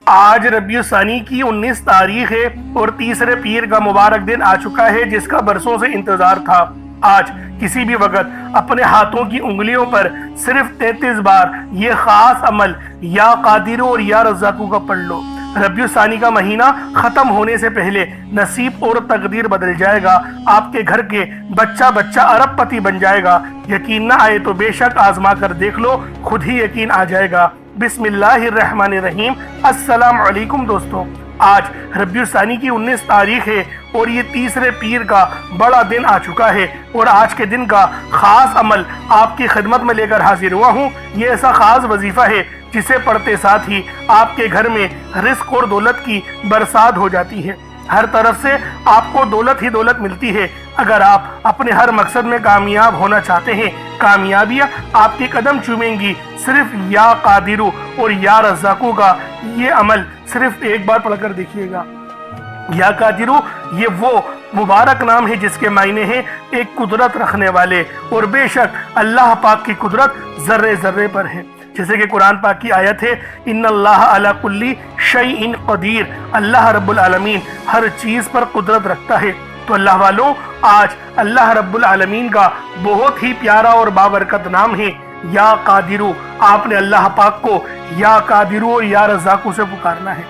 آج ربیع الثانی کی 19 تاریخ ہے اور تیسرے پیر کا مبارک دن آ چکا ہے جس کا برسوں سے انتظار تھا۔ آج کسی بھی وقت اپنے ہاتھوں کی انگلیوں پر صرف 33 بار یہ خاص عمل یا قادرو اور یا رزاقو کا پڑھ لو۔ ربیع الثانی کا مہینہ ختم ہونے سے پہلے نصیب اور تقدیر بدل جائے گا۔ آپ کے گھر کے بچہ ارب پتی بن جائے گا۔ یقین نہ آئے تو بے شک آزما کر دیکھ لو، خود ہی یقین آ جائے گا۔ بسم اللہ الرحمن الرحیم۔ السلام علیکم دوستو، آج ربیع الثانی کی 19 تاریخ ہے اور یہ تیسرے پیر کا بڑا دن آ چکا ہے، اور آج کے دن کا خاص عمل آپ کی خدمت میں لے کر حاضر ہوا ہوں۔ یہ ایسا خاص وظیفہ ہے جسے پڑھتے ساتھ ہی آپ کے گھر میں رزق اور دولت کی برسات ہو جاتی ہے۔ ہر طرف سے آپ کو دولت ہی دولت ملتی ہے۔ اگر آپ اپنے ہر مقصد میں کامیاب ہونا چاہتے ہیں، کامیابیاں آپ کے قدم چومیں گی۔ صرف یا قادرو اور یا رزاقو کا یہ عمل صرف ایک بار پڑھ کر دیکھیے گا۔ یا قادرو یہ وہ مبارک نام ہے جس کے معنی ہیں ایک قدرت رکھنے والے، اور بے شک اللہ پاک کی قدرت ذرے ذرے پر ہے۔ جیسے کہ قرآن پاک کی آیت ہے، ان اللہ علی کل شیء قدیر، اللہ رب العالمین ہر چیز پر قدرت رکھتا ہے۔ تو اللہ والوں، آج اللہ رب العالمین کا بہت ہی پیارا اور بابرکت نام ہے یا قادرو۔ آپ نے اللہ پاک کو یا قادرو اور یا رزاقو سے پکارنا ہے۔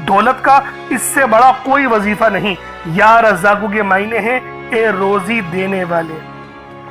دولت کا اس سے بڑا کوئی وظیفہ نہیں۔ یا رزاقو کے معنی ہیں اے روزی دینے والے۔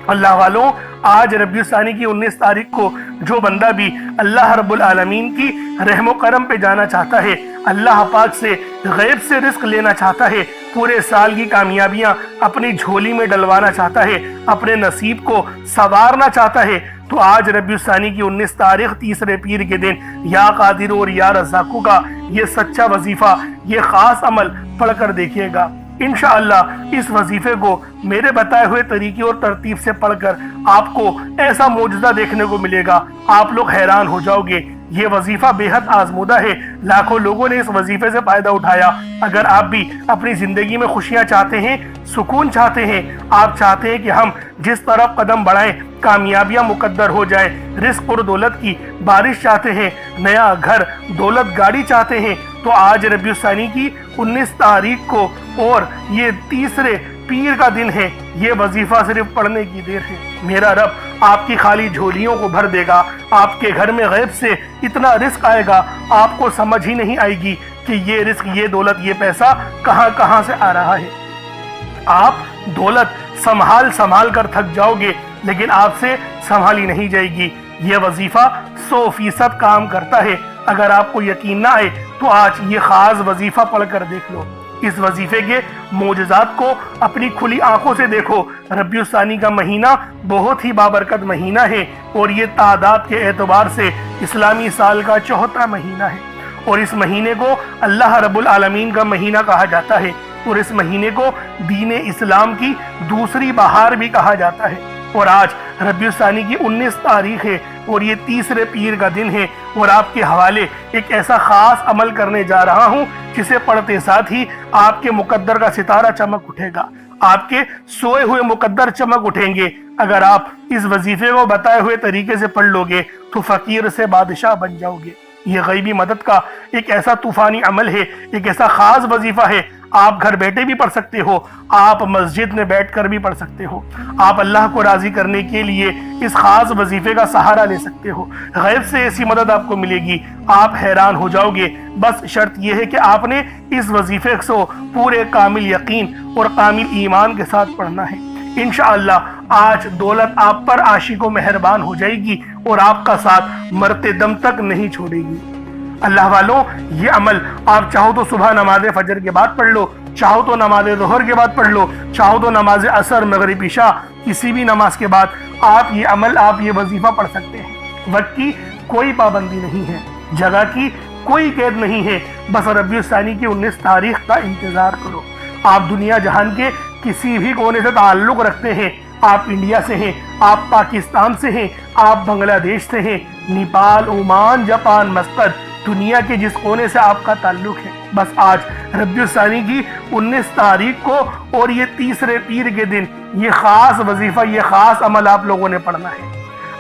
اللہ والوں، آج ربیع الثانی کی 19 تاریخ کو جو بندہ بھی اللہ رب العالمین کی رحم و کرم پہ جانا چاہتا ہے، اللہ پاک سے غیب سے رزق لینا چاہتا ہے، پورے سال کی کامیابیاں اپنی جھولی میں ڈلوانا چاہتا ہے، اپنے نصیب کو سنوارنا چاہتا ہے، تو آج ربیع الثانی کی 19 تاریخ تیسرے پیر کے دن یا قادرو اور یا رزاقو کا یہ سچا وظیفہ، یہ خاص عمل پڑھ کر دیکھیے گا۔ انشاءاللہ اس وظیفے کو میرے بتائے ہوئے طریقے اور ترتیب سے پڑھ کر آپ کو ایسا معجزہ دیکھنے کو ملے گا، آپ لوگ حیران ہو جاؤ گے۔ یہ وظیفہ بے حد آزمودہ ہے، لاکھوں لوگوں نے اس وظیفے سے فائدہ اٹھایا۔ اگر آپ بھی اپنی زندگی میں خوشیاں چاہتے ہیں، سکون چاہتے ہیں، آپ چاہتے ہیں کہ ہم جس طرف قدم بڑھائیں کامیابیاں مقدر ہو جائیں، رزق اور دولت کی بارش چاہتے ہیں، نیا گھر، دولت، گاڑی چاہتے ہیں، تو آج ربیع الثانی کی 19 تاریخ کو اور یہ تیسرے پیر کا دن ہے، یہ وظیفہ صرف پڑھنے کی دیر ہے۔ میرا رب آپ کی خالی جھولیوں کو بھر دے گا۔ آپ کے گھر میں غیب سے اتنا رزق آئے گا، آپ کو سمجھ ہی نہیں آئے گی کہ یہ رزق، یہ دولت، یہ پیسہ کہاں سے آ رہا ہے۔ آپ دولت سنبھال کر تھک جاؤ گے، لیکن آپ سے سنبھالی نہیں جائے گی۔ یہ وظیفہ 100% کام کرتا ہے۔ اگر آپ کو یقین نہ آئے تو آج یہ خاص وظیفہ پڑھ کر دیکھ لو۔ اس وظیفے کے معجزات کو اپنی کھلی آنکھوں سے دیکھو۔ ربیع الثانی کا مہینہ بہت ہی بابرکت مہینہ ہے، اور یہ تعداد کے اعتبار سے اسلامی سال کا 4واں مہینہ ہے، اور اس مہینے کو اللہ رب العالمین کا مہینہ کہا جاتا ہے، اور اس مہینے کو دین اسلام کی دوسری بہار بھی کہا جاتا ہے۔ اور آج ربیع الثانی کی 19 تاریخ ہے اور یہ تیسرے پیر کا دن ہے، اور آپ کے حوالے ایک ایسا خاص عمل کرنے جا رہا ہوں جسے پڑھتے ساتھ ہی آپ کے مقدر کا ستارہ چمک اٹھے گا، آپ کے سوئے ہوئے مقدر چمک اٹھیں گے۔ اگر آپ اس وظیفے کو بتائے ہوئے طریقے سے پڑھ لو گے تو فقیر سے بادشاہ بن جاؤ گے۔ یہ غیبی مدد کا ایک ایسا طوفانی عمل ہے، ایک ایسا خاص وظیفہ ہے۔ آپ گھر بیٹھے بھی پڑھ سکتے ہو، آپ مسجد میں بیٹھ کر بھی پڑھ سکتے ہو۔ آپ اللہ کو راضی کرنے کے لیے اس خاص وظیفے کا سہارا لے سکتے ہو۔ غیب سے ایسی مدد آپ کو ملے گی، آپ حیران ہو جاؤ گے۔ بس شرط یہ ہے کہ آپ نے اس وظیفے کو پورے کامل یقین اور کامل ایمان کے ساتھ پڑھنا ہے۔ انشاءاللہ آج دولت آپ پر عاشق و مہربان ہو جائے گی، اور آپ کا ساتھ مرتے دم تک نہیں چھوڑے گی۔ اللہ والوں، یہ عمل آپ چاہو تو صبح نماز فجر کے بعد پڑھ لو، چاہو تو نماز ظہر کے بعد پڑھ لو، چاہو تو نماز عصر، مغرب، عشاء، کسی بھی نماز کے بعد آپ یہ وظیفہ پڑھ سکتے ہیں۔ وقت کی کوئی پابندی نہیں ہے، جگہ کی کوئی قید نہیں ہے۔ بس ربیع الثانی کی 19 تاریخ کا انتظار کرو۔ آپ دنیا جہان کے کسی بھی کونے سے تعلق رکھتے ہیں، آپ انڈیا سے ہیں، آپ پاکستان سے ہیں، آپ بنگلہ دیش سے ہیں، نیپال، عمان، جاپان، مسقط، دنیا کے جس کونے سے آپ کا تعلق ہے، بس آج ربیع الثانی کی 19 تاریخ کو اور یہ تیسرے پیر کے دن یہ خاص وظیفہ، یہ خاص عمل آپ لوگوں نے پڑھنا ہے۔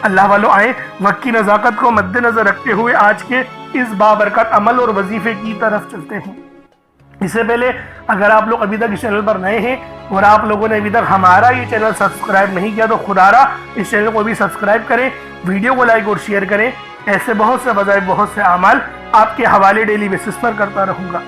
اللہ والوں، آئیں وقت کی نزاکت کو مد نظر رکھتے ہوئے آج کے इस बाबरकत अमल और वजीफे की तरफ चलते हैं। इससे पहले अगर आप लोग अभी तक इस चैनल पर नए हैं और आप लोगों ने अभी तक हमारा ये चैनल सब्सक्राइब नहीं किया तो खुदारा इस चैनल को भी सब्सक्राइब करें, वीडियो को लाइक और शेयर करें। ऐसे बहुत से वज़ाइफ, बहुत से अमाल आपके हवाले डेली बेसिस पर करता रहूँगा।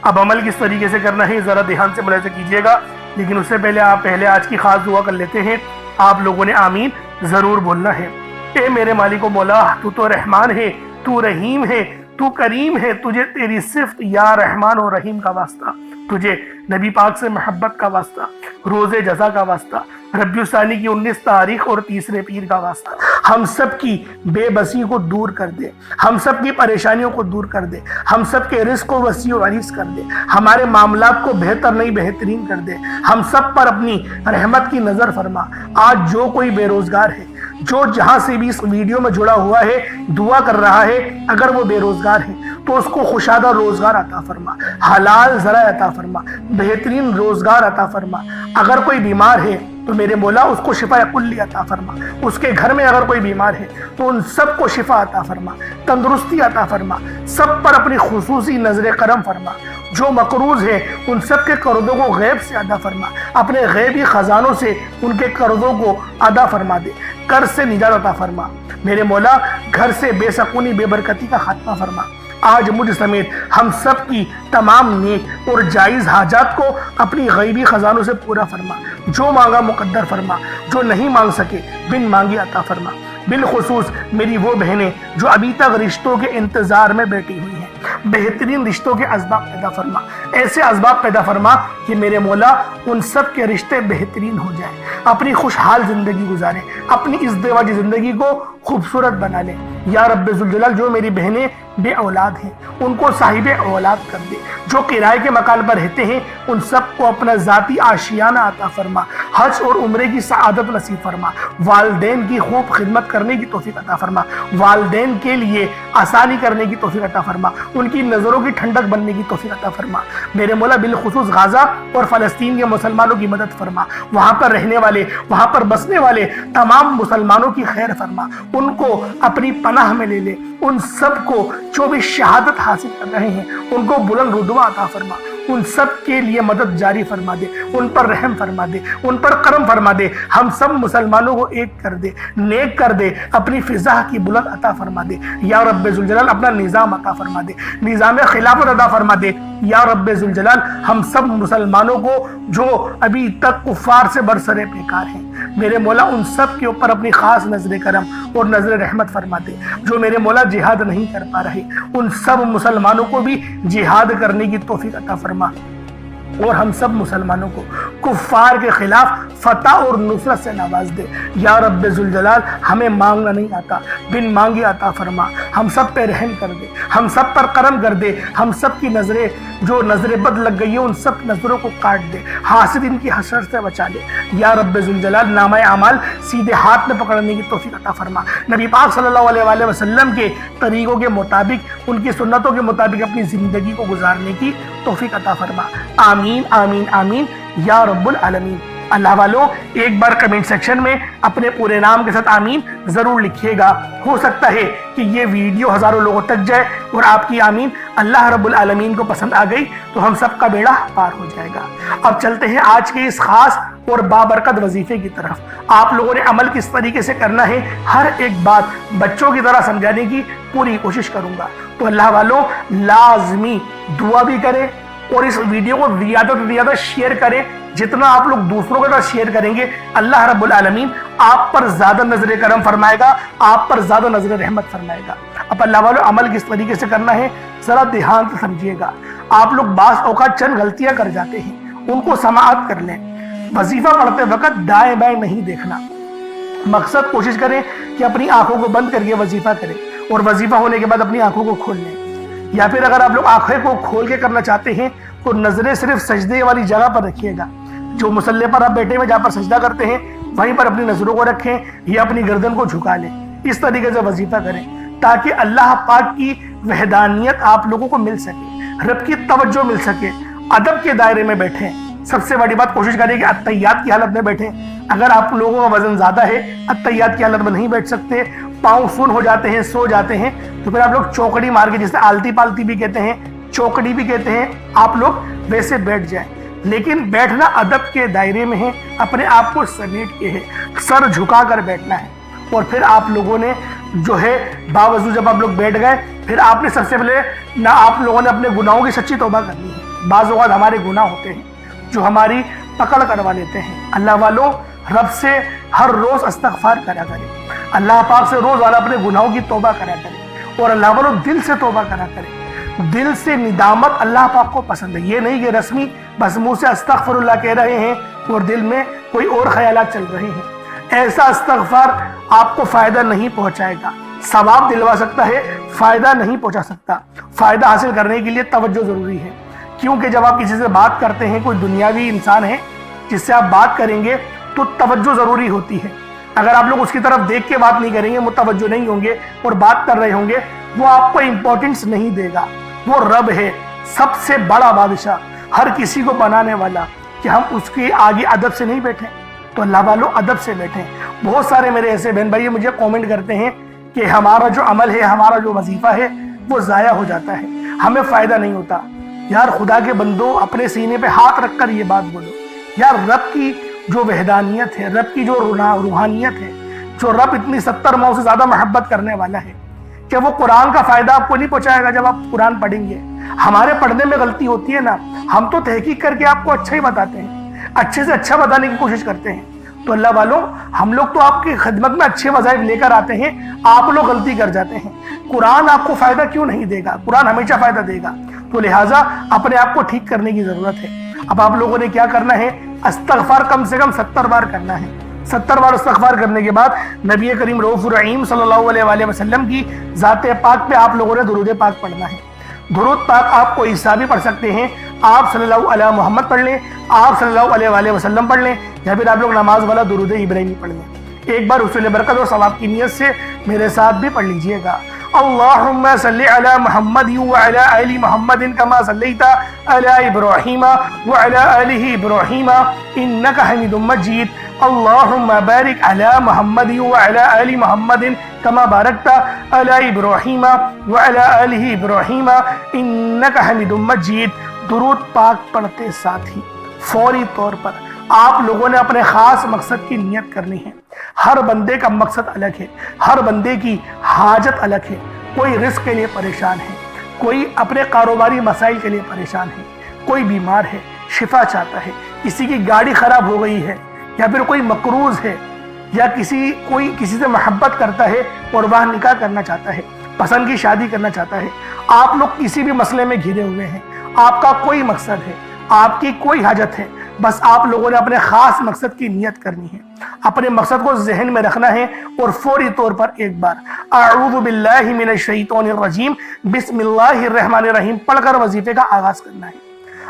अब अमल किस तरीके से करना है ज़रा ध्यान से मुलाहिज़ा कीजिएगा, लेकिन उससे पहले आज की खास दुआ कर लेते हैं। आप लोगों ने आमीन ज़रूर बोलना है। ए मेरे मालिक मौला, तू तो रहमान है, तू रहीम है, तू करीम है, तुझे तेरी सिफ्त या रहमान और रहीम का वास्ता, तुझे नबी पाक से मोहब्बत का वास्ता, रोज़े जज़ा का वास्ता, रबीउल सानी की 19 तारीख और तीसरे पीर का वास्ता। हम सब की बेबसी को दूर कर दे, हम सब की परेशानियों को दूर कर दे, हम सब के रिस्क को वसी और अरीज़ कर दे, हमारे मामलात को बेहतर नहीं बेहतरीन कर दे। हम सब पर अपनी रहमत की नज़र फरमा। आज जो कोई बेरोज़गार है, जो जहां से भी इस वीडियो में जुड़ा हुआ है, दुआ कर रहा है, अगर वो बेरोजगार है तो उसको खुशादा रोजगार अता फरमा, हलाल ज़रा अता फरमा, बेहतरीन रोजगार अता फरमा। अगर कोई बीमार है तो मेरे मौला उसको शिफा कुल्ली अता फरमा। उसके घर में अगर कोई बीमार है तो उन सबको शिफा अता फरमा, तंदुरुस्ती अता फरमा। सब पर अपनी खुसूसी नजर करम फरमा। जो मकरूज है उन सब के कर्जों को गैब से अदा फरमा। अपने गैबी खजानों से उनके कर्जों को अदा फरमा दे। कर्ज से निजात अता फरमा। मेरे मौला घर से बेसकूनी बेबरकती का खात्मा फरमा। आज मुझ समेत हम सब की तमाम नेक और जायज़ हाजात को अपनी गैबी खजानों से पूरा फरमा। जो मांगा मुकद्दर फरमा, जो नहीं मांग सके बिन मांगे अता फरमा। बिलखुसूस मेरी वो बहनें जो अभी तक रिश्तों के इंतजार में बैठी हुई हैं, बेहतरीन रिश्तों के असबाब पैदा फरमा। ऐसे असबाब पैदा फरमा कि मेरे मौला उन सब के रिश्ते बेहतरीन हो जाए, अपनी खुशहाल जिंदगी गुजारें, अपनी इज़्दिवाजी जिंदगी को खूबसूरत बना लें। या रब्बे ज़ुल जलाल, जो मेरी बहनें बे औलाद हैं उनको साहिबे औलाद कर दे। जो किराए के मकान पर रहते हैं उन सबको अपना ज़ाती आशियाना अता फरमा। हज और उम्रे की सआदत नसीब फरमा। वालदैन की खूब खिदमत करने की तौफीक अता फरमा। वालदैन के लिए आसानी करने की तौफीक अता फरमा। उनकी नज़रों की ठंडक बनने की तौफीक अता फरमा। मेरे मौला बिलखुसूस गाज़ा और फ़लस्तीन के मुसलमानों की मदद फरमा। वहाँ पर रहने वाले, वहाँ पर बसने वाले तमाम मुसलमानों की खैर फरमा। उनको अपनी पनाह में ले ले। उन सबको जो भी शहादत हासिल कर रहे हैं उनको बुलंद रुतबा अता फरमा। उन सब के लिए मदद जारी फरमा दे, उन पर रहम फरमा दे, उन पर करम फरमा दे। हम सब मुसलमानों को एक कर दे, नेक कर दे, अपनी फिजा की बुलंद अता फरमा दे। या रब्बे ज़ुल जलाल अपना निज़ाम अता फरमा दे, निज़ाम खिलाफत अता फरमा दे। या रब्बे ज़ुल जलाल हम सब मुसलमानों को जो अभी तक कुफ़ार से बरसरे बेकार हैं, मेरे मौला उन सब के ऊपर अपनी खास नजर करम और नजर रहमत फरमा दे। जो मेरे मौला जिहाद नहीं कर पा रहे उन सब मुसलमानों को भी जिहाद करने की तौफीक अता फरमा। और हम सब मुसलमानों को कुफ्फार के खिलाफ फतह और नुसरत से नवाज दे। या रब्बे ज़ुल जलाल हमें मांगना नहीं आता, बिन मांगे अता फरमा। हम सब पे रहम कर दे, हम सब पर करम कर दे। हम सब की नजरें जो नजरें बद लग गई है उन सब नजरों को काट दे, हासिदीन की हसरत से बचा ले। या रब्बे ज़ुल जलाल नामाए अमाल सीधे हाथ में पकड़ने की तौफीक अता फरमा। नबी पाक सल्लल्लाहु अलैहि वसल्लम के तरीकों के मुताबिक, उनकी सुन्नतों के मुताबिक अपनी जिंदगी को गुजारने की तौफीक अता फरमा। आमीन आमीन आमीन या रब्बुल आलमीन। अल्लाह वालों, एक बार कमेंट सेक्शन में अपने पूरे नाम के साथ आमीन जरूर लिखिएगा। हो सकता है कि ये वीडियो हजारों लोगों तक जाए और आपकी आमीन अल्लाह रब्बुल आलमीन को पसंद आ गई तो हम सबका बेड़ा पार हो जाएगा। अब चलते हैं आज के इस खास और बाबरकत वजीफे की तरफ। आप लोगों ने अमल किस तरीके से करना है, हर एक बात बच्चों की तरह समझाने की पूरी कोशिश करूंगा। तो अल्लाह वालों, लाजमी दुआ भी करें और इस वीडियो को ज़्यादा से ज़्यादा शेयर करें। जितना आप लोग दूसरों के साथ शेयर करेंगे अल्लाह रब्बुल आलमीन आप पर ज्यादा नजर करम फरमाएगा, आप पर ज्यादा नजर रहमत फरमाएगा। अब अल्लाह वालों, अमल किस तरीके से करना है जरा ध्यान से समझिएगा। आप लोग बास औकात चंद गलतियां कर जाते हैं, उनको समाअत कर लें। वजीफा पढ़ते वक्त दाएं बाएं नहीं देखना। मकसद कोशिश करें कि अपनी आंखों को बंद करके वजीफा करें और वजीफा होने के बाद अपनी आंखों को खोल लें। या फिर अगर आप लोग आंखें को खोल के करना चाहते हैं तो नजरें सिर्फ सजदे वाली जगह पर रखिएगा। जो मुसल्ले पर आप बैठे हुए जहाँ पर सजदा करते हैं वहीं पर अपनी नजरों को रखें या अपनी गर्दन को झुका लें। इस तरीके से वजीफा करें ताकि अल्लाह पाक की वहदानियत आप लोगों को मिल सके, रब की तवज्जो मिल सके। अदब के दायरे में बैठें। सबसे बड़ी बात, कोशिश करें कि अत्तहियात की हालत में बैठें। अगर आप लोगों का वजन ज्यादा है, अत्तहियात की हालत में नहीं बैठ सकते, पाँव सुन हो जाते हैं, सो जाते हैं, तो फिर आप लोग चौकड़ी मार के, जिसे आलती पालती भी कहते हैं, चौकड़ी भी कहते हैं, आप लोग वैसे बैठ जाएं। लेकिन बैठना अदब के दायरे में है, अपने आप को समेट के है, सर झुका कर बैठना है। और फिर आप लोगों ने जो है बावजूद जब आप लोग बैठ गए, फिर आपने सबसे पहले ना आप लोगों ने अपने गुनाहों की सच्ची तौबा करनी है। बाज़ औक़ात हमारे गुनाह होते हैं जो हमारी पकड़ करवा लेते हैं। अल्लाह वालों, रब से हर रोज़ इस्तग़फ़ार करा करें, अल्लाह पाक से रोज़ वाला अपने गुनाहों की तौबा करा करें, और अल्लाह वालों दिल से तौबा करा करें। दिल से निदामत अल्लाह पाक को पसंद है। ये नहीं कि रस्मी बस मुँह से अस्तग़फ़िरुल्लाह कह रहे हैं और दिल में कोई और ख़यालात चल रहे हैं। ऐसा इस्तग़फ़ार आपको फ़ायदा नहीं पहुँचाएगा, सवाब दिलवा सकता है, फ़ायदा नहीं पहुँचा सकता। फ़ायदा हासिल करने के लिए तवज्जो ज़रूरी है, क्योंकि जब आप किसी से बात करते हैं, कोई दुनियावी इंसान है जिससे आप बात करेंगे, तो तवज्जो ज़रूरी होती है। अगर आप लोग उसकी तरफ देख के बात नहीं करेंगे, मुतवज्जो नहीं होंगे और बात कर रहे होंगे, वो आपको इम्पोर्टेंस नहीं देगा। वो रब है, सबसे बड़ा बादशाह, हर किसी को बनाने वाला, कि हम उसके आगे अदब से नहीं बैठे। तो अल्लाह वालों, अदब से बैठें। बहुत सारे मेरे ऐसे बहन भाई मुझे कमेंट करते हैं कि हमारा जो अमल है, हमारा जो वजीफा है, वो ज़ाया हो जाता है, हमें फ़ायदा नहीं होता। यार खुदा के बंदो, अपने सीने पे हाथ रख कर ये बात बोलो। यार रब की जो वहदानियत है, रब की जो रूहानियत है, जो रब इतनी 70 माह से ज़्यादा मोहब्बत करने वाला है, कि वो कुरान का फ़ायदा आपको नहीं पहुँचाएगा जब आप कुरान पढ़ेंगे। हमारे पढ़ने में गलती होती है ना, हम तो तहकीक करके आपको अच्छा ही बताते हैं, अच्छे से अच्छा बताने की कोशिश करते हैं। तो अल्लाह वालों, हम लोग तो आपकी खिदमत में अच्छे वज़ाइफ लेकर आते हैं, आप लोग गलती कर जाते हैं। कुरान आपको फ़ायदा क्यों नहीं देगा? कुरान हमेशा फ़ायदा देगा। तो लिहाजा अपने आप को ठीक करने की ज़रूरत है। अब आप लोगों ने क्या करना है? इस्तग़फ़ार कम से कम 70 बार करना है। 70 बार इस्तग़फ़ार करने के बाद नबी करीम रऊफ़ुर रहीम सल्लल्लाहु अलैहि वसल्लम की ज़ाते पाक पे आप लोगों ने दुरूद पाक पढ़ना है। दुरूद पाक आपको ईसा भी पढ़ सकते हैं, आप सल्लल्लाहु अलैहि मोहम्मद पढ़ लें, आप सल्लल्लाहु अलैहि वसल्लम पढ़ लें, या फिर आप लोग नमाज वाला दुरूद इब्राहिमी पढ़ लें। एक बार हुसूल बरकत और सवाब की नीयत से मेरे साथ भी पढ़ लीजिएगा। अल्लाहुम्मा सल्लि अला मुहम्मद व अला आलि मुहम्मद कमा सल्लैता अला इब्राहीम व अला आलि इब्राहीम इन्नका हमीदुम मजीद। अल्लाहुम्मा बारिक अला मुहम्मद व अला आलि मुहम्मद कमा बारकता अला इब्राहीम व अला आलि इब्राहीम इन्नका हमीदुम मजीद। दुरूद पाक पढ़ते साथ ही फौरी तौर पर आप लोगों ने अपने खास मकसद की नियत करनी है। हर बंदे का मकसद अलग है, हर बंदे की हाजत अलग है। कोई रिस्क के लिए परेशान है, कोई अपने कारोबारी मसाइल के लिए परेशान है, कोई बीमार है, शिफा चाहता है, किसी की गाड़ी खराब हो गई है, या फिर कोई मकरूज है, या कोई किसी से मोहब्बत करता है और वह निकाह करना चाहता है, पसंद की शादी करना चाहता है। आप लोग किसी भी मसले में घिरे हुए हैं, आपका कोई मकसद है, आपकी कोई हाजत है, बस आप लोगों ने अपने खास मकसद की नियत करनी है, अपने मकसद को जहन में रखना है और फौरी तौर पर एक बार अऊज़ु बिल्लाहि मिनश शैतानिर रजीम बिस्मिल्लाहिर रहमानिर रहीम पढ़कर वजीफे का आगाज करना है।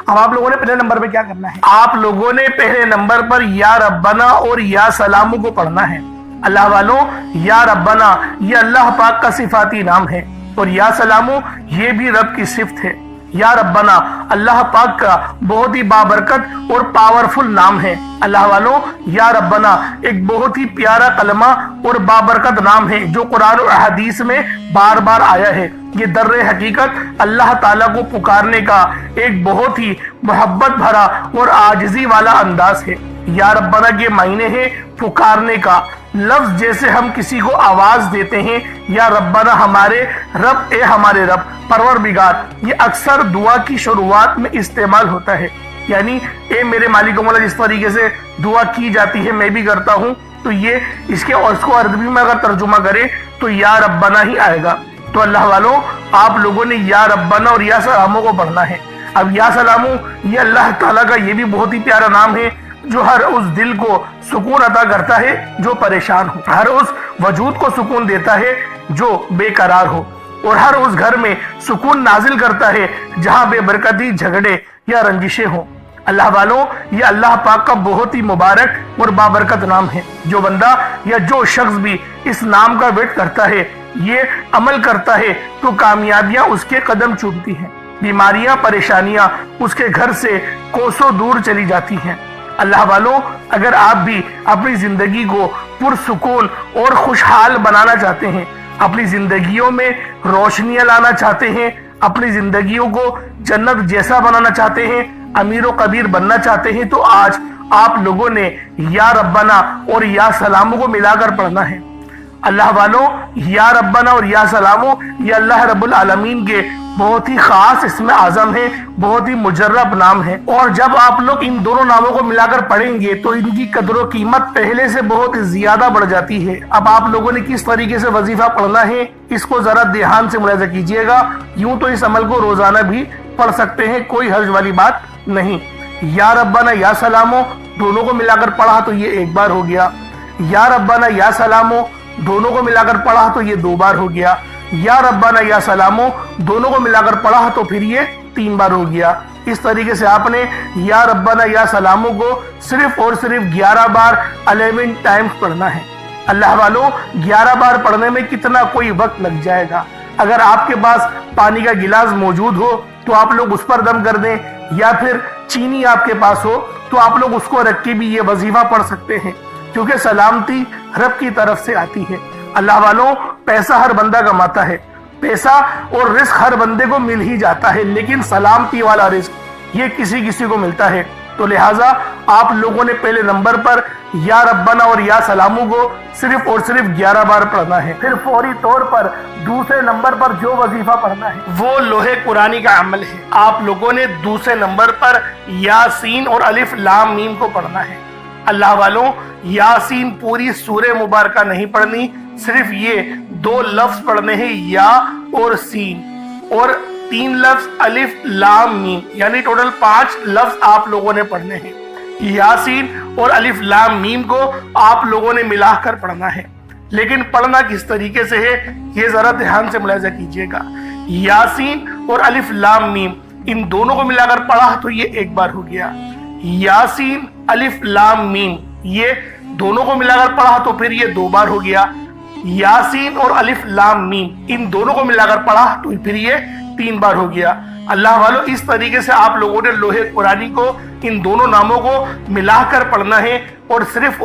अब आप लोगों ने पहले नंबर पे क्या करना है? आप लोगों ने पहले नंबर पर या रब्बना और या सलामू को पढ़ना है। अल्लाह वालों, या रब्बना ये अल्लाह पाक का सिफाती नाम है, और या सलामू ये भी रब की सिफ्त है। या रब्बना अल्लाह पाक का बहुत ही बाबरकत और पावरफुल नाम है। अल्लाह वालों, या रब्बना एक बहुत ही प्यारा कलमा और बाबरकत नाम है, जो कुरान और हदीस में बार बार आया है। ये दर्रे हकीकत अल्लाह ताला को पुकारने का एक बहुत ही मोहब्बत भरा और आजिज़ी वाला अंदाज है। या रब्बना के मायने है पुकारने का। लफ्ज जैसे हम किसी को आवाज देते हैं, या रब्बना हमारे रब, ए हमारे रब, परवरदिगार, ये अक्सर दुआ की शुरुआत में इस्तेमाल होता है। यानी ए मेरे मालिक मौला, जिस तरीके से दुआ की जाती है मैं भी करता हूँ, तो ये इसके और इसको अरबी में अगर तर्जुमा करें तो या रब्बना ही आएगा। तो अल्लाह वालों, आप लोगों ने या रब्बना और या सलामू को पढ़ना है। अब या सलामू ये अल्लाह ताला का ये भी बहुत ही प्यारा नाम है, जो हर उस दिल को सुकून अता करता है जो परेशान हो, हर उस वजूद को सुकून देता है जो बेकरार हो, और हर उस घर में सुकून नाजिल करता है जहां बेबरकती, झगड़े या रंजिशें हो। अल्लाह वालों, ये अल्लाह पाक का बहुत ही मुबारक और बाबरकत नाम है। जो बंदा या जो शख्स भी इस नाम का वेट करता है, ये अमल करता है, तो कामयाबियां उसके कदम चूमती हैं, बीमारियां, परेशानियां उसके घर से कोसों दूर चली जाती हैं। अल्लाह वालों, अगर आप भी अपनी जिंदगी को पुरसुकून और खुशहाल बनाना चाहते हैं, अपनी जिंदगियों में रोशनियां लाना चाहते हैं, अपनी जिंदगियों को जन्नत जैसा बनाना चाहते हैं, अमीर व कबीर बनना चाहते हैं, तो आज आप लोगों ने या रब्बाना और या सलामों को मिलाकर पढ़ना है। अल्लाह वालों, या रब्बाना और या सलामों ये अल्लाह रब्बुल आलमीन के बहुत ही खास इसमें आजम है, बहुत ही मुजर्रब नाम है। और जब आप लोग इन दोनों नामों को मिलाकर पढ़ेंगे तो इनकी कदर कीमत पहले से बहुत ज्यादा बढ़ जाती है। अब आप लोगों ने किस तरीके से वजीफा पढ़ना है इसको जरा ध्यान से मुलाहिजा कीजिएगा। यूं तो इस अमल को रोजाना भी पढ़ सकते हैं, कोई हर्ज वाली बात नहीं। या रब्बाना या सलामो दोनों को मिलाकर पढ़ा तो ये एक बार हो गया, या रब्बाना या सलामो दोनों को मिलाकर पढ़ा तो ये 2 बार हो गया, या रब्बाना या सलामो दोनों को मिलाकर पढ़ा तो फिर ये 3 बार हो गया। इस तरीके से आपने या रब्बाना या सलामो को सिर्फ और सिर्फ 11 बार 11 टाइम्स पढ़ना है। अल्लाह वालों, 11 बार पढ़ने में कितना कोई वक्त लग जाएगा। अगर आपके पास पानी का गिलास मौजूद हो तो आप लोग उस पर दम कर दें, या फिर चीनी आपके पास हो तो आप लोग उसको रख के भी ये वजीफा पढ़ सकते हैं, क्योंकि सलामती रब की तरफ से आती है। अल्लाह वालों, पैसा हर बंदा कमाता है, पैसा और रिस्क हर बंदे को मिल ही जाता है, लेकिन सलामती वाला रिस्क ये किसी किसी को मिलता है। तो लिहाजा आप लोगों ने पहले नंबर पर या रब्बाना और या सलामू को सिर्फ और सिर्फ 11 बार पढ़ना है। फिर फौरी तौर पर दूसरे नंबर पर जो वजीफा पढ़ना है वो लोहे कुरानी का अमल है। आप लोगों ने दूसरे नंबर पर यासीन और अलिफ लाम मीम को पढ़ना है। अल्लाह वालों, यासीन पूरी सूरह मुबारका नहीं पढ़नी, सिर्फ ये 2 लफ्ज पढ़ने हैं, या और सीन, और 3 लफ्ज अलिफ लाम मीम, यानी टोटल 5 लफ्ज आप लोगों ने पढ़ने हैं। यासीन और अलिफ लाम मीम को आप लोगों ने मिलाकर पढ़ना है, लेकिन पढ़ना किस तरीके से है ये जरा ध्यान से मुलाहिजा कीजिएगा। यासीन और अलिफ लाम मीम इन दोनों को मिलाकर पढ़ा तो ये 1 बार हो गया, यासीन अलिफ लाम मीम ये दोनों को मिलाकर पढ़ा तो फिर ये 2 बार हो गया, यासीन और अलिफ लाम मीम इन दोनों को मिलाकर पढ़ा तो फिर ये 3 बार हो गया। अल्लाह वालों, इस तरीके से आप लोगों ने लोहे कुरानी को इन दोनों नामों को मिलाकर पढ़ना है और सिर्फ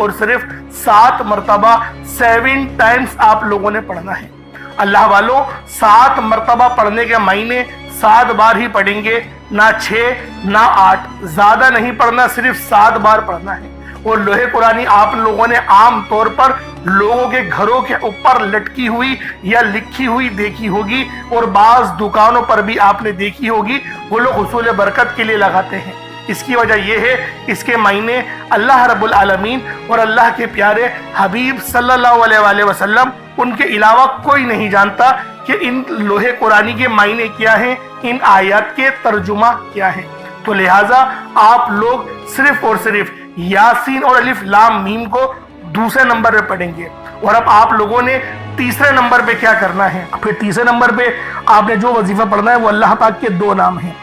7 मरतबा 7 टाइम्स आप लोगों ने पढ़ना है। अल्लाह वालों, 7 मरतबा पढ़ने के मायने 7 बार ही पढ़ेंगे, ना 6 ना 8, ज्यादा नहीं पढ़ना, सिर्फ 7 बार पढ़ना है। और लोहे कुरानी आप लोगों ने आम तौर पर लोगों के घरों के ऊपर लटकी हुई या लिखी हुई देखी होगी, और बाज दुकानों पर भी आपने देखी होगी, वो लोग हुसूल बरकत के लिए लगाते हैं। इसकी वजह यह है, इसके मायने अल्लाह रब्बुल आलमीन और अल्लाह के प्यारे हबीब सल्लल्लाहु अलैहि वसल्लम उनके अलावा कोई नहीं जानता कि इन लोहे कुरानी के मायने क्या हैं, इन आयत के तर्जुमा क्या हैं। तो लिहाजा आप लोग सिर्फ और सिर्फ यासीन और अलिफ लाम मीम को दूसरे नंबर पे पढ़ेंगे। और अब आप लोगों ने तीसरे नंबर पे क्या करना है, फिर तीसरे नंबर पे आपने जो वजीफा पढ़ना है वो अल्लाह पाक के 2 नाम हैं।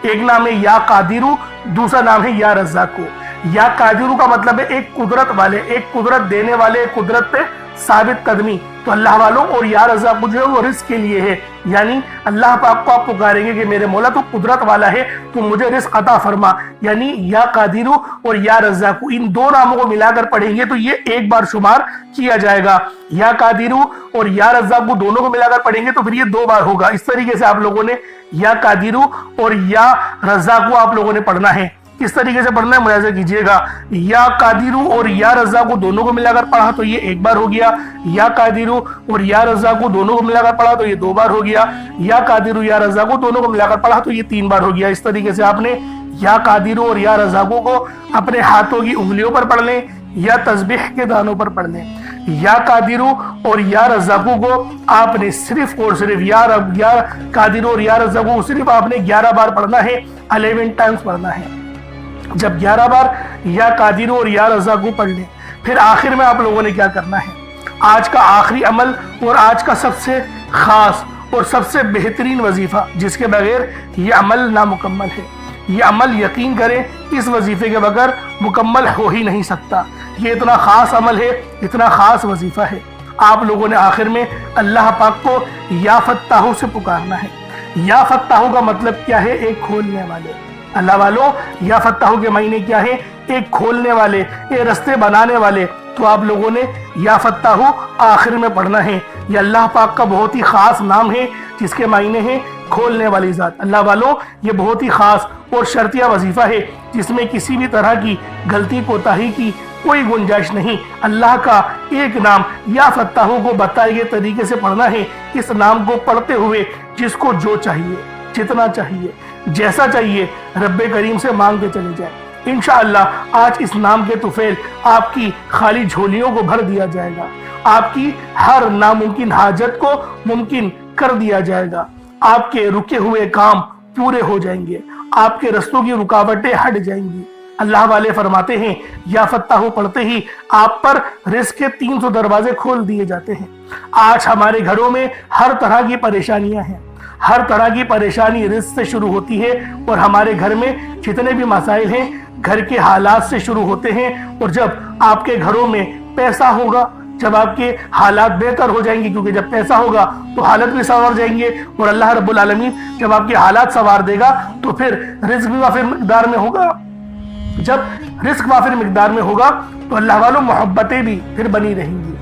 एक नाम है या कादिरू, दूसरा नाम है या रज़ाकू। या कादिरू का मतलब है एक कुदरत वाले, एक कुदरत देने वाले, एक कुदरत पे साबित कदमी। तो अल्लाह वालों, और या रज़ाकू जो है वो रिस्क के लिए है, यानी अल्लाह पाक को आप पुकारेंगे कि मेरे मौला तो कुदरत वाला है, तो मुझे रिस्क अता फरमा। यानी या कादिरू और या रज़ाकू इन 2 नामों को मिलाकर पढ़ेंगे तो ये 1 बार शुमार किया जाएगा। या कादिरू और या रज़ाकू दोनों को मिलाकर पढ़ेंगे तो फिर ये 2 बार होगा। इस तरीके से आप लोगों ने या कादिरू और या रज़ाकू आप लोगों ने पढ़ना है। किस तरीके से पढ़ना है मुलाहिजा कीजिएगा। या कादिरू और या रज़ाकू दोनों को मिलाकर पढ़ा तो ये 1 बार हो गया, या कादिरू और या रज़ाकू दोनों को मिलाकर पढ़ा तो ये 2 बार हो गया, या कादिरू या रज़ाकू दोनों को मिलाकर पढ़ा तो ये 3 बार हो गया। इस तरीके से आपने या कादिरू और या रज़ाकू को अपने हाथों की उंगलियों पर पढ़ लें या तस्बीह के दानों पर पढ़ लें। या कादिरू और या रज़ाकू को आपने सिर्फ और सिर्फ या कादिरू और या रज़ाकू को सिर्फ आपने 11 बार पढ़ना है, 11 टाइम्स पढ़ना है। जब 11 बार या कादिरू और या रज़ाकू पढ़ लें, फिर आखिर में आप लोगों ने क्या करना है, आज का आखिरी अमल और आज का सबसे खास और सबसे बेहतरीन वजीफा जिसके बगैर ये अमल नामुकम्मल है। ये अमल यकीन करें इस वजीफे के बगैर मुकम्मल हो ही नहीं सकता। ये इतना खास अमल है, इतना खास वजीफा है। आप लोगों ने आखिर में अल्लाह पाक को या फत्ताहू से पुकारना है। या फत्ताहू का मतलब क्या है, एक खोलने वाले। अल्लाह वालों, या फत्ताहू के मायने क्या है, एक खोलने वाले, एक रस्ते बनाने वाले, تو آپ لوگوں نے یا فتاح آخر میں پڑھنا ہے۔ یہ اللہ پاک کا بہت ہی خاص نام ہے جس کے معنی ہے کھولنے والی ذات۔ اللہ والوں، یہ بہت ہی خاص اور شرطیہ وظیفہ ہے جس میں کسی بھی طرح کی غلطی کوتاہی کی کوئی گنجائش نہیں۔ اللہ کا ایک نام یا فتاح کو بتائے گئے طریقے سے پڑھنا ہے۔ اس نام کو پڑھتے ہوئے جس کو جو چاہیے، جتنا چاہیے، جیسا چاہیے، رب کریم سے مانگتے چلے جائیں۔ انشاءاللہ آج اس نام کے طفیل آپ کی خالی جھولیوں کو بھر دیا جائے گا، آپ کی ہر ناممکن حاجت کو ممکن کر دیا جائے گا، آپ کے رکے ہوئے کام پورے ہو جائیں گے، آپ کے رستوں کی رکاوٹیں ہٹ جائیں گی۔ اللہ والے فرماتے ہیں یا فتاح پڑھتے ہی آپ پر رزق کے 300 دروازے کھول دیے جاتے ہیں۔ آج ہمارے گھروں میں ہر طرح کی پریشانیاں ہیں، ہر طرح کی پریشانی رزق سے شروع ہوتی ہے، اور ہمارے گھر میں جتنے بھی مسائل ہیں گھر کے حالات سے شروع ہوتے ہیں، اور جب آپ کے گھروں میں پیسہ ہوگا، جب آپ کے حالات بہتر ہو جائیں گے، کیونکہ جب پیسہ ہوگا تو حالت بھی سنور جائیں گے، اور اللہ رب العالمین جب آپ کے حالات سنوار دے گا تو پھر رزق بھی وافر مقدار میں ہوگا۔ جب رزق وافر مقدار میں ہوگا تو اللہ والوں محبتیں بھی پھر بنی رہیں گی،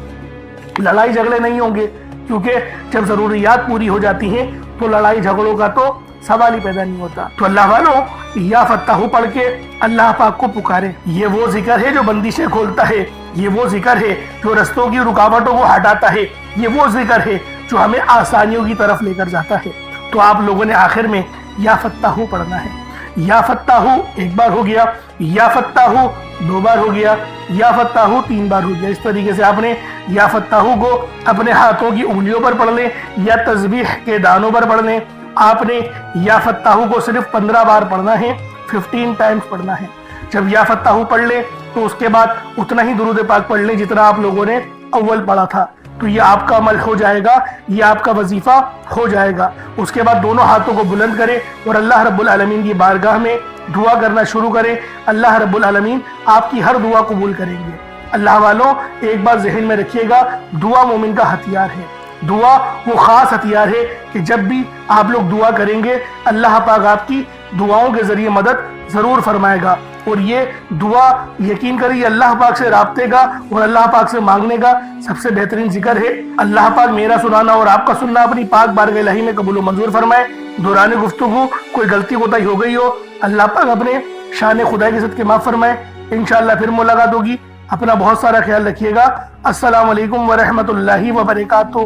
لڑائی جھگڑے نہیں ہوں گے، کیونکہ جب ضروریات پوری ہو جاتی ہیں تو لڑائی جھگڑوں کا تو سوال ہی پیدا نہیں ہوتا۔ تو اللہ والوں یا فتاح پڑھ کے اللہ پاک کو پکارے۔ یہ وہ ذکر ہے جو بندشیں کھولتا ہے، یہ وہ ذکر ہے جو رستوں کی رکاوٹوں کو ہٹاتا ہے، یہ وہ ذکر ہے جو ہمیں آسانیوں کی طرف لے کر جاتا ہے۔ تو آپ لوگوں نے آخر میں یا فتاح پڑھنا ہے۔ یا فتاح ایک بار ہو گیا، یا فتاح 2 بار ہو گیا، یا فتاح 3 بار ہو گیا۔ اس طریقے سے آپ نے یا فتاح کو اپنے ہاتھوں کی انگلیوں پر پڑھ لیں یا تسبیح کے دانوں پر پڑھ لیں۔ آپ نے یا فتاح کو صرف 15 بار پڑھنا ہے، 15 ٹائمز پڑھنا ہے۔ جب یا فتاح پڑھ لیں تو اس کے بعد اتنا ہی درود پاک پڑھ لیں جتنا آپ لوگوں نے اول پڑھا تھا، تو یہ آپ کا عمل ہو جائے گا، یہ آپ کا وظیفہ ہو جائے گا۔ اس کے بعد دونوں ہاتھوں کو بلند کریں اور اللہ رب العالمین کی بارگاہ میں دعا کرنا شروع کریں۔ اللہ رب العالمین آپ کی ہر دعا قبول کریں گے۔ اللہ والوں، ایک بات ذہن میں رکھیے گا، دعا مومن کا ہتھیار ہے۔ دعا وہ خاص ہتھیار ہے کہ جب بھی آپ لوگ دعا کریں گے اللہ پاک آپ کی دعاؤں کے ذریعے مدد ضرور فرمائے گا، اور یہ دعا یقین کریے اللہ پاک سے رابطے کا اور اللہ پاک سے مانگنے کا سب سے بہترین ذکر ہے۔ اللہ پاک میرا سنانا اور آپ کا سننا اپنی پاک بارگاہ الہی میں قبول و منظور فرمائے۔ دوران گفتگو کوئی غلطی کوتاہی ہو گئی ہو، اللہ پاک اپنے شان خدائی کے صدقے معاف فرمائے۔ انشاءاللہ پھر ملاقات ہوگی۔ اپنا بہت سارا خیال رکھیے گا۔ السلام علیکم ورحمۃ اللہ وبرکاتہ۔